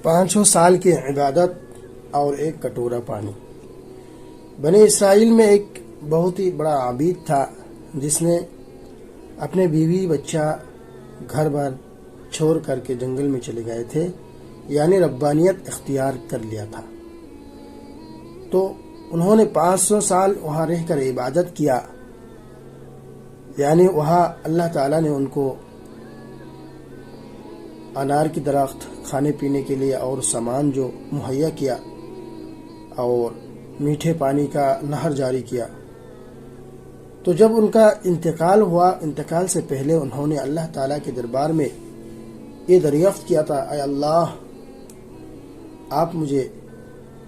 500 سال کی عبادت اور ایک کٹورا پانی۔ بنی اسرائیل میں ایک بہت ہی بڑا عابد تھا جس نے اپنے بیوی بچہ گھر بار چھوڑ کر کے جنگل میں چلے گئے تھے، یعنی ربانیت اختیار کر لیا تھا۔ تو انہوں نے 500 سال وہاں رہ کر عبادت کیا، یعنی وہاں اللہ تعالیٰ نے ان کو انار کی درخت، کھانے پینے کے لیے اور سامان جو مہیا کیا، اور میٹھے پانی کا نہر جاری کیا۔ تو جب ان کا انتقال ہوا، انتقال سے پہلے انہوں نے اللہ تعالیٰ کے دربار میں یہ دریافت کیا تھا، اے اللہ، آپ مجھے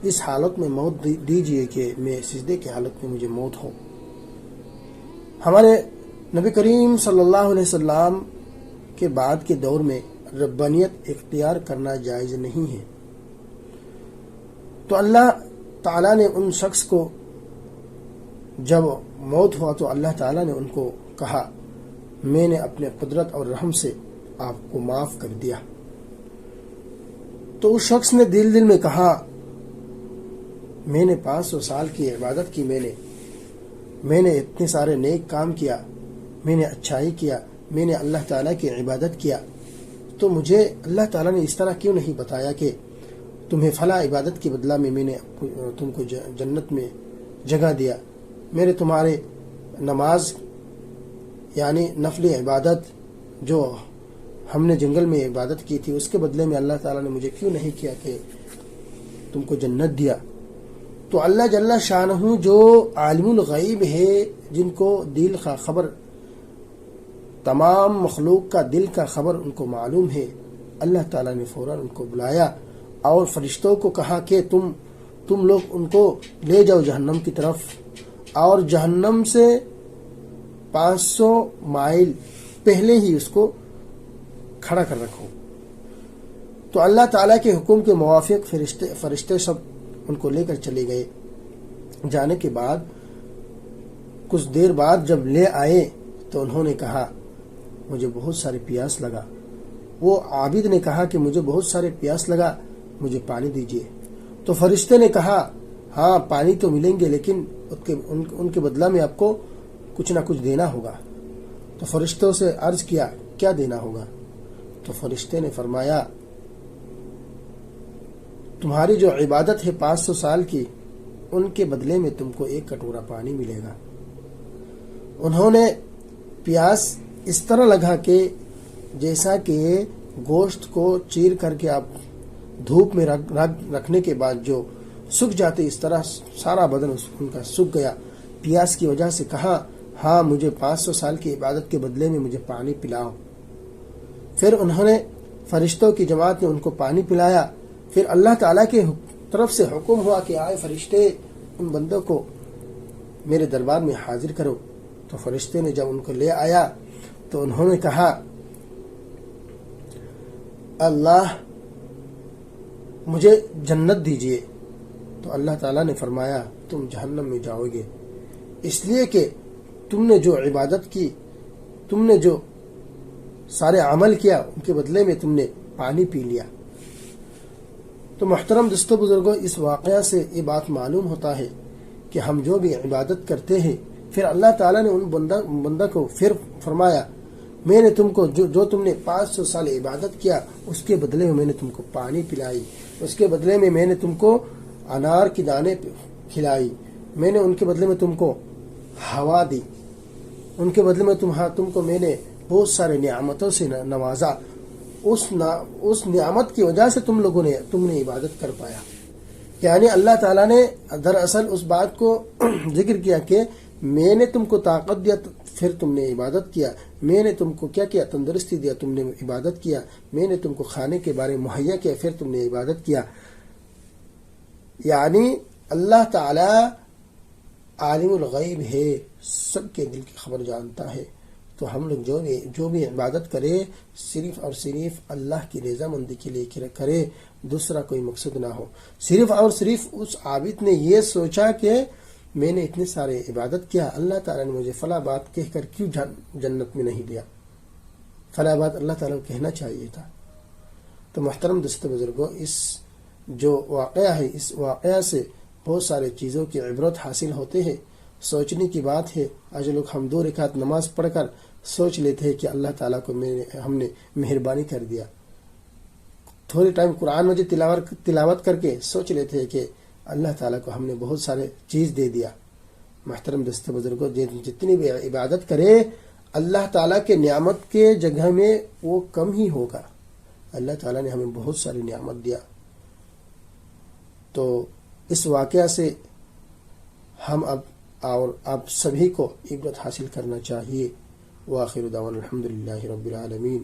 اس حالت میں موت دیجئے کہ میں سجدے کی حالت میں مجھے موت ہو۔ ہمارے نبی کریم صلی اللہ علیہ وسلم کے بعد کے دور میں ربانیت اختیار کرنا جائز نہیں ہے۔ تو اللہ تعالیٰ نے ان شخص کو جب موت ہوا تو اللہ تعالیٰ نے ان کو کہا، میں نے اپنے قدرت اور رحم سے آپ کو معاف کر دیا۔ تو اس شخص نے دل میں کہا، میں نے 500 سال کی عبادت کی، میں نے اتنے سارے نیک کام کیا، میں نے اچھائی کیا، میں نے اللہ تعالیٰ کی عبادت کیا، تو مجھے اللہ تعالیٰ نے اس طرح کیوں نہیں بتایا کہ تمہیں فلاں عبادت کے بدلہ میں نے تم کو جنت میں جگہ دیا، میرے تمہارے نماز یعنی نفل عبادت جو ہم نے جنگل میں عبادت کی تھی اس کے بدلے میں اللہ تعالیٰ نے مجھے کیوں نہیں کیا کہ تم کو جنت دیا۔ تو اللہ جل شانہ جو عالم الغیب ہے، جن کو دل کا خبر، تمام مخلوق کا دل کا خبر ان کو معلوم ہے، اللہ تعالیٰ نے فوراً ان کو بلایا اور فرشتوں کو کہا کہ تم لوگ ان کو لے جاؤ جہنم کی طرف، اور جہنم سے 500 مائل پہلے ہی اس کو کھڑا کر رکھو۔ تو اللہ تعالیٰ کے حکم کے موافق فرشتے سب ان کو لے کر چلے گئے۔ جانے کے بعد کچھ دیر بعد جب لے آئے تو انہوں نے کہا، مجھے بہت ساری پیاس لگا۔ وہ عابد نے کہا کہ مجھے بہت سارے پیاس لگا، مجھے پانی دیجیے۔ تو فرشتے نے کہا، ہاں پانی تو ملیں گے، لیکن ان کے بدلہ میں آپ کو کچھ نہ کچھ دینا ہوگا۔ تو فرشتوں سے عرض کیا، کیا دینا ہوگا؟ تو فرشتے نے فرمایا، تمہاری جو عبادت ہے 500 سال کی، ان کے بدلے میں تم کو ایک کٹورا پانی ملے گا۔ انہوں نے پیاس اس طرح لگا کہ جیسا کہ گوشت کو چیر کر کے آپ دھوپ میں رکھنے کے بعد جو سوکھ جاتے، اس طرح سارا بدن ان کا سوکھ گیا پیاس کی وجہ سے۔ کہا، ہاں مجھے 500 سال کی عبادت کے بدلے میں مجھے پانی پلاؤ۔ پھر انہوں نے فرشتوں کی جماعت نے ان کو پانی پلایا۔ پھر اللہ تعالیٰ کے طرف سے حکم ہوا کہ آئے فرشتے، ان بندوں کو میرے دربار میں حاضر کرو۔ تو فرشتے نے جب ان کو لے آیا تو انہوں نے کہا، اللہ مجھے جنت دیجئے۔ تو اللہ تعالیٰ نے فرمایا، تم جہنم میں جاؤ گے، اس لیے کہ تم نے جو عبادت کی، تم نے جو سارے عمل کیا، ان کے بدلے میں تم نے پانی پی لیا۔ تو محترم دوستو بزرگوں، اس واقعہ سے یہ بات معلوم ہوتا ہے کہ ہم جو بھی عبادت کرتے ہیں، پھر اللہ تعالیٰ نے ان بندہ کو پھر فرمایا، میں نے تم کو جو تم نے 500 سال عبادت کیا، اس کے بدلے میں نے تم کو پانی پلائی، اس کے بدلے میں نے تم کو انار کی دانے کھلائی، میں نے ان کے بدلے میں تم کو ہوا دی، ان کے بدلے میں تم کو میں نے بہت سارے نعمتوں سے نوازا۔ اس نعمت کی وجہ سے تم نے عبادت کر پایا۔ یعنی اللہ تعالیٰ نے دراصل اس بات کو ذکر کیا کہ میں نے تم کو طاقت دیا، پھر تم نے عبادت کیا، میں نے تم کو کیا کیا، تندرستی دیا، تم نے عبادت کیا، میں نے تم کو کھانے کے بارے مہیا کیا، پھر تم نے عبادت کیا۔ یعنی اللہ تعالی عالم الغیب ہے، سب کے دل کی خبر جانتا ہے۔ تو ہم لوگ جو بھی عبادت کرے، صرف اور صرف اللہ کی رضامندی کے لیے کرے، دوسرا کوئی مقصد نہ ہو۔ صرف اور صرف اس عابد نے یہ سوچا کہ میں نے اتنے سارے عبادت کیا، اللہ تعالیٰ نے مجھے فلاں بات کہہ کر کیوں جنت میں نہیں دیا، فلاں بات اللہ تعالیٰ کو کہنا چاہیے تھا۔ تو محترم دوستو بزرگوں، اس جو واقعہ ہے، اس واقعہ سے بہت سارے چیزوں کی عبرت حاصل ہوتے ہیں۔ سوچنے کی بات ہے، آج لوگ ہم 2 رکعت نماز پڑھ کر سوچ لیتے ہیں کہ اللہ تعالیٰ کو ہم نے مہربانی کر دیا۔ تھوڑی ٹائم قرآن مجید تلاوت کر کے سوچ لیتے ہیں کہ اللہ تعالیٰ کو ہم نے بہت سارے چیز دے دیا۔ محترم دوستو بزرگوں، جتنی بھی عبادت کرے اللہ تعالیٰ کے نعمت کے جگہ میں وہ کم ہی ہوگا۔ اللہ تعالیٰ نے ہمیں بہت ساری نعمت دیا۔ تو اس واقعہ سے ہم اب اور آپ سبھی کو عبرت حاصل کرنا چاہیے۔ وآخر دعوانا الحمدللہ رب العالمین۔